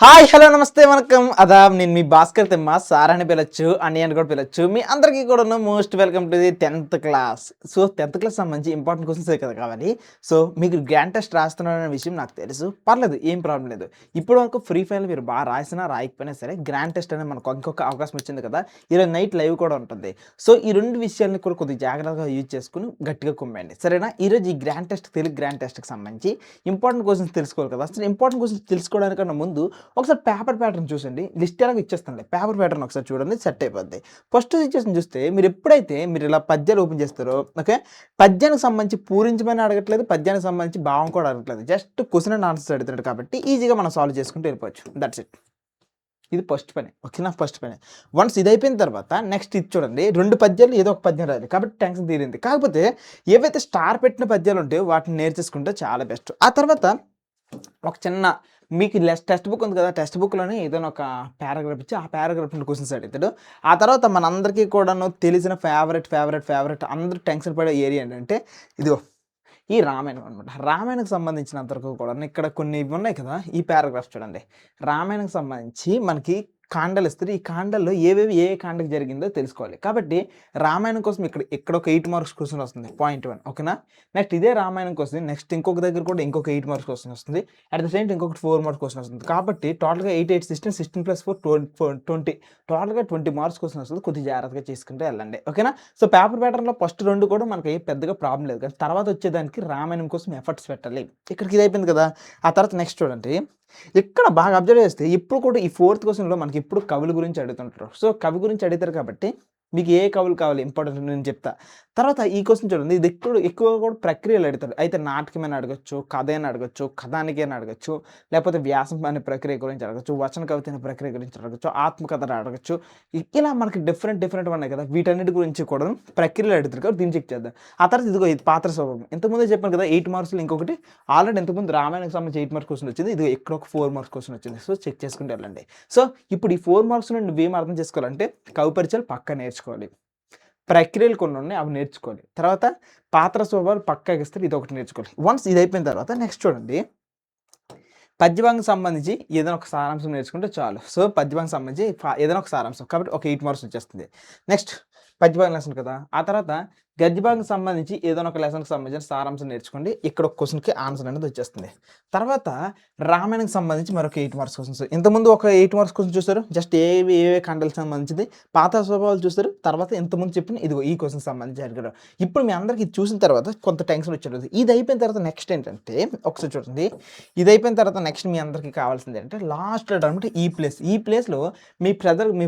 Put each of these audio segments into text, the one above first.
Hi hello నమస్తే వనకం అదాబ్ నేను మీ Bhaskar తెమ్మ sir అని పిలవచ్చు అని కూడా పిలవచ్చు మీ అందరికీ కూడా most welcome to the 10th class. So 10th class సంబంధించి ఇంపార్టెంట్ క్వశ్చన్స్ కదా కావాలి. సో మీకు గ్రాండ్ టెస్ట్ రాస్తున్నారనే విషయం నాకు తెలుసు, పర్లేదు, ఏం ప్రాబ్లం లేదు. ఇప్పుడు వరకు ఫ్రీ ఫైర్ మీరు బాగా రాసినా రాయకపోయినా సరే గ్రాండ్ టెస్ట్ అనేది మనకు ఇంకొక అవకాశం వచ్చింది కదా, ఈరోజు నైట్ లైవ్ కూడా ఉంటుంది. సో ఈ రెండు విషయాన్ని కూడా కొద్దిగా జాగ్రత్తగా యూజ్ చేసుకుని గట్టిగా కుమ్మండి, సరేనా? ఈరోజు ఈ గ్రాండ్ టెస్ట్ తెలుగు గ్రాండ్ టెస్ట్కి సంబంధించి ఇంపార్టెంట్ క్వశ్చన్స్ తెలుసుకోవాలి కదా. అసలు ఇంపార్టెంట్ క్వశ్చన్స్ తెలుసుకోవడానికన్నా ముందు ఒకసారి పేపర్ ప్యాటర్న్ చూసండి, లిస్ట్ ఎలాగో ఇచ్చేస్తానులే, పేపర్ ప్యాటర్న్ ఒకసారి చూడండి, సెట్ అయిపోద్ది. ఫస్ట్ సిచ్యువేషన్ చూస్తే మీరు ఎప్పుడైతే మీరు ఇలా పద్యాలు ఓపెన్ చేస్తారో, ఓకే, పద్యానికి సంబంధించి పూరించమని అడగట్లేదు, పద్యానికి సంబంధించి భావం కూడా అడగట్లేదు, జస్ట్ క్వశ్చన్ అండ్ ఆన్సర్స్ అడుగుతున్నాడు కాబట్టి ఈజీగా మనం సాల్వ్ చేసుకుంటూ వెళ్ళిపోవచ్చు. That's it. ఇది ఫస్ట్ పని, ఓకేనా? ఫస్ట్ పని. వన్స్ ఇది అయిపోయిన తర్వాత నెక్స్ట్ ఇది చూడండి, రెండు పద్యాలు ఏదో ఒక పద్యం రాయాలి కాబట్టి టెన్షన్ తీరింది. కాకపోతే ఏవైతే స్టార్ పెట్టిన పద్యాలు ఉంటాయో వాటిని నేర్చేసుకుంటే చాలా బెస్ట్. ఆ తర్వాత ఒక చిన్న మీకు టెక్స్ట్ బుక్ ఉంది కదా, టెక్స్ట్ బుక్లోనే ఏదైనా ఒక పారాగ్రాఫ్ ఇచ్చి ఆ పారాగ్రాఫ్ నుండి క్వశ్చన్స్ అడుగుతాడు. ఆ తర్వాత మనందరికీ కూడాను తెలిసిన ఫేవరెట్ అందరూ టెన్షన్ పడే ఏరియా ఏంటంటే ఇదిగో ఈ రామాయణం అనమాట. రామాయణకు సంబంధించినంతవరకు కూడా ఇక్కడ కొన్ని ఇవి ఉన్నాయి కదా, ఈ పారాగ్రాఫ్ చూడండి. రామాయణకు సంబంధించి మనకి కాండలు ఇస్తారు, ఈ కాండల్లో ఏ కాండకు జరిగిందో తెలుసుకోవాలి. కాబట్టి రామాయణం కోసం ఇక్కడ ఒక 8 మార్క్స్ క్వశ్చన్ వస్తుంది, పాయింట్ 1, ఓకేనా? నెక్స్ట్ ఇదే రామాయణం కోసం నెక్స్ట్ ఇంకొక దగ్గర కూడా ఇంకొక 8 మార్క్స్ క్వశ్చన్ వస్తుంది, అట్ ద సేమ్ టైం ఇంకొక 4 మార్క్స్ క్వశ్చన్ వస్తుంది. కాబట్టి టోటల్గా 8 16 + 4 20, టోటల్గా 20 మార్క్స్ క్వశ్చన్ వస్తుంది. కొద్దిగా జాగ్రత్తగా చేసుకుంటే వెళ్ళండి, ఓకేనా? సో పేపర్ ప్యాటర్న్లో ఫస్ట్ 2 కూడా మనకి పెద్దగా ప్రాబ్లం లేదు, కానీ తర్వాత వచ్చేదానికి రామాయణం కోసం ఎఫర్ట్స్ పెట్టాలి. ఇక్కడికి ఇది అయిపోయింది కదా. ఆ తర్వాత నెక్స్ట్ చూడండి, ఇక్కడ బాగా అబ్జర్వ్ చేస్తే ఇప్పుడు కూడా ఈ 4th క్వశ్చన్లో మనకి ఇప్పుడు కవుల గురించి అడుగుతుంటారు. సో కవి గురించి అడుగుతారు కాబట్టి మీకు ఏ కవులు కావాలి ఇంపార్టెంట్ నేను చెప్తా. తర్వాత ఈ క్వశ్చన్ చూడండి, ఇది ఎక్కువగా కూడా ప్రక్రియలు అడుగుతారు. అయితే నాటకమైనా అడగచ్చు, కథ అయినా అడగచ్చు, కథానికి అయినా అడగచ్చు, లేకపోతే వ్యాసం అనే ప్రక్రియ గురించి అడగచ్చు, వచన కవిత అనే ప్రక్రియ గురించి అడగచ్చు, ఆత్మకథ అడగచ్చు. ఇలా మనకి డిఫరెంట్ ఉన్నాయి కదా, వీటన్నిటి గురించి కూడా ప్రక్రియలు అడుగుతారు కాబట్టి దీన్ని చెక్ చేద్దాం. ఆ తర్వాత ఇదిగో ఇది పాత్ర స్వభావం, ఇంతకుముందే చెప్పాను కదా 8 మార్క్స్లో ఇంకొకటి ఆల్రెడీ ఇంతకుముందు రామాయణకు సంబంధించి 8 మార్క్స్ క్వశ్చన్ వచ్చింది, ఇది ఇక్కడ ఒక 4 మార్క్స్ క్వశ్చన్ వచ్చింది. సో చెక్ చేసుకుంటూ వెళ్ళండి. సో ఇప్పుడు ఈ 4 మార్క్స్ నుండి నువ్వేం అర్థం చేసుకోవాలంటే కవి పరిచయాలు పక్కా నేర్చుకోవాలి, ప్రక్రియలు కొన్ని ఉన్నాయి అవి నేర్చుకోవాలి, తర్వాత పాత్ర స్వభావాలు పక్కాగా ఇస్తారు, ఇది ఒకటి నేర్చుకోవాలి. వన్స్ ఇది అయిపోయిన తర్వాత నెక్స్ట్ చూడండి, పద్యభాగం సంబంధించి ఏదైనా ఒక సారాంశం నేర్చుకుంటే చాలు. సో పద్యభాగం సంబంధించి ఏదైనా ఒక సారాంశం కాబట్టి ఒక 8 మార్క్స్ వచ్చేస్తుంది. నెక్స్ట్ పద్యభాగం లెసన్ కదా. ఆ తర్వాత గద్యభాగం సంబంధించి ఏదైనా ఒక లెసన్కి సంబంధించిన సారాంశం నేర్చుకోండి, ఇక్కడ ఒక క్వశ్చన్కి ఆన్సర్ అనేది వచ్చేస్తుంది. తర్వాత రామాయణానికి సంబంధించి మరొక 8 మార్క్స్ క్వశ్చన్స్. ఇంతకుముందు ఒక 8 మార్క్స్ క్వశ్చన్ చూస్తారు, జస్ట్ ఏ కండలకు సంబంధించింది, పాత స్వభావాలు చూస్తారు. తర్వాత ఇంతకుముందు చెప్పిన ఇదిగో ఈ క్వశ్చన్ సంబంధించి అడిగారు. ఇప్పుడు మీ అందరికి ఇది చూసిన తర్వాత కొంత టెన్షన్ వచ్చేది. ఇది అయిపోయిన తర్వాత నెక్స్ట్ ఏంటంటే ఒకసారి చూడండి, ఇది అయిపోయిన తర్వాత నెక్స్ట్ మీ అందరికీ కావాల్సింది ఏంటంటే లాస్ట్ అంటే ఈ ప్లేస్లో మీ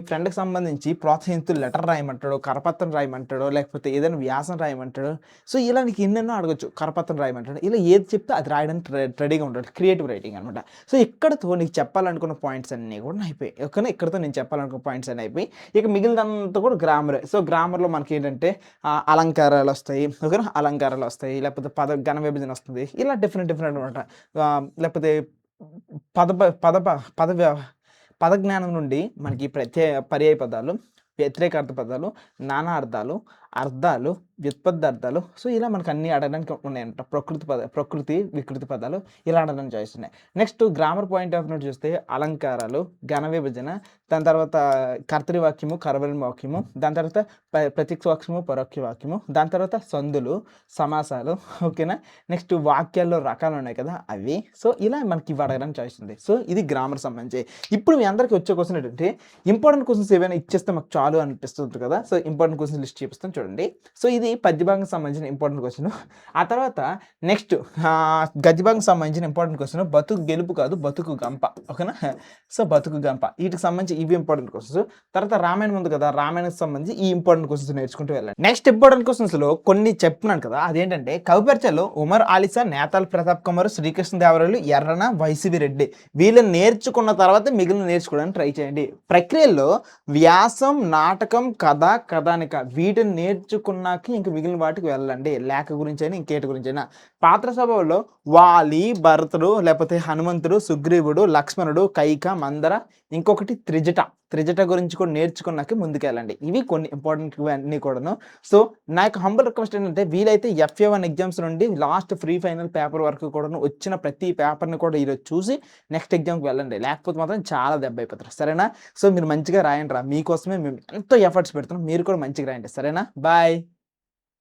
ఫ్రెండ్కి సంబంధించి ప్రోత్సహిస్తూ లెటర్ రాయమంటాడు, కరపత్రం రాయమంటాడు, లేకపోతే ఏదైనా వ్యాసం రాయమంటాడు. సో ఇలా నీకు ఎన్నెన్నో అడగచ్చు, కరపత్రం రాయమంటాడు, ఇలా ఏది చెప్తే అది రాయడానికి రెడీగా ఉంటాడు, క్రియేటివ్ రైటింగ్ అనమాట. సో ఇక్కడతో నీకు చెప్పాలనుకున్న పాయింట్స్ అన్నీ కూడా అయిపోయి, ఓకేనా? ఇక్కడతో నేను చెప్పాలనుకున్న పాయింట్స్ అన్నీ అయిపోయి, ఇక మిగిలినంతా కూడా గ్రామరే. సో గ్రామర్లో మనకి ఏంటంటే అలంకారాలు వస్తాయి, ఓకేనా? అలంకారాలు వస్తాయి, లేకపోతే ఘన విభజన వస్తుంది, ఇలా డిఫరెంట్ అనమాట. లేకపోతే పదజ్ఞానం నుండి మనకి పర్యాయ పదాలు, వ్యతిరేకార్థ పదాలు, నానా అర్థాలు, అర్థాలు, వ్యుత్పత్తార్థాలు. సో ఇలా మనకు అన్ని అడగడానికి ఉన్నాయంట. ప్రకృతి వికృతి పదాలు ఇలా అడగడానికి చాయిస్ ఉన్నాయి. Next grammar point of view చూస్తే అలంకారాలు, ఘన విభజన, దాని తర్వాత కర్తరి వాక్యము, కరవరి వాక్యము, దాని తర్వాత ప్రత్యక్ష వాక్యము, పరోక్ష వాక్యము, దాని తర్వాత సందులు, సమాసాలు, ఓకేనా? నెక్స్ట్ వాక్యాల్లో రకాలు ఉన్నాయి కదా అవి. సో ఇలా మనకి ఇవి అడగడానికి చాయిస్ ఉంది. సో ఇది గ్రామర్ సంబంధించి. ఇప్పుడు మీ అందరికీ వచ్చే క్వశ్చన్ ఏంటంటే ఇంపార్టెంట్ క్వశ్చన్స్ ఏవైనా ఇచ్చేస్తే మాకు చాలు అనిపిస్తుంది కదా. సో ఇంపార్టెంట్ క్వశ్చన్స్ లిస్ట్ చూపిస్తాను చూడండి. సో ఇది పద్యభాగం సంబంధించిన ఇంపార్టెంట్ క్వశ్చన్. ఆ తర్వాత నెక్స్ట్ గద్యభాగం సంబంధించిన ఇంపార్టెంట్ క్వశ్చన్, బతుకు గెలుపు కాదు బతుకు గంప, ఓకేనా? సో బతుకు గంప, వీటికి సంబంధించి ఇవి ఇంపార్టెంట్ క్వశ్చన్స్. తర్వాత రామాయణం ఉంది కదా, రామాయణానికి సంబంధించి ఈ ఇంపార్టెంట్ క్వశ్చన్స్ నేర్చుకుంటూ వెళ్ళండి. నెక్స్ట్ ఇంపార్టెంట్ క్వశ్చన్స్ లో కొన్ని చెప్తున్నాను కదా, అదేంటంటే కవి పరిచయాలు ఉమర్ ఆలిసా, నేతాల్ ప్రతాప్ కుమార్, శ్రీకృష్ణదేవరాయలు, ఎర్రన, వైసీవి రెడ్డి, వీళ్ళని నేర్చుకున్న తర్వాత మిగిలిన నేర్చుకోవడానికి ట్రై చేయండి. ప్రక్రియల్లో వ్యాసం, నాటకం, కథ, కథానిక వీటిని నేర్చుకున్నాక ఇంక మిగిలిన వాటికి వెళ్ళండి. లేఖ గురించైనా, ఇంకేటి గురించైనా. పాత్ర స్వభావంలో వాలి, భరతుడు, లేపోతే హనుమంతుడు, సుగ్రీవుడు, లక్ష్మణుడు, కైక, మందర, ఇంకొకటి త్రిజట. త్రిజట గురించి కూడా నేర్చుకున్నాక ముందుకెళ్ళండి. ఇవి కొన్ని ఇంపార్టెంట్‌వి అన్నీ కూడాను. సో, నా యొక్క హంబుల్ రిక్వెస్ట్ ఏంటంటే వీలైతే ఎఫ్ఏ1 ఎగ్జామ్స్ నుండి లాస్ట్ ప్రీ ఫైనల్ పేపర్ వరకు కూడాను వచ్చిన ప్రతి పేపర్‌ని కూడా ఈరోజు చూసి నెక్స్ట్ ఎగ్జామ్‌కి వెళ్ళండి. లేకపోతే మాత్రం చాలా దెబ్బయిపోతారు. సరేనా? సో, మీరు మంచిగా రాయండిరా. మీకోసమే మేము ఎంతో ఎఫర్ట్స్ పెడుతున్నాం. మీరు కూడా మంచిగా రాయండి. సరేనా? బాయ్.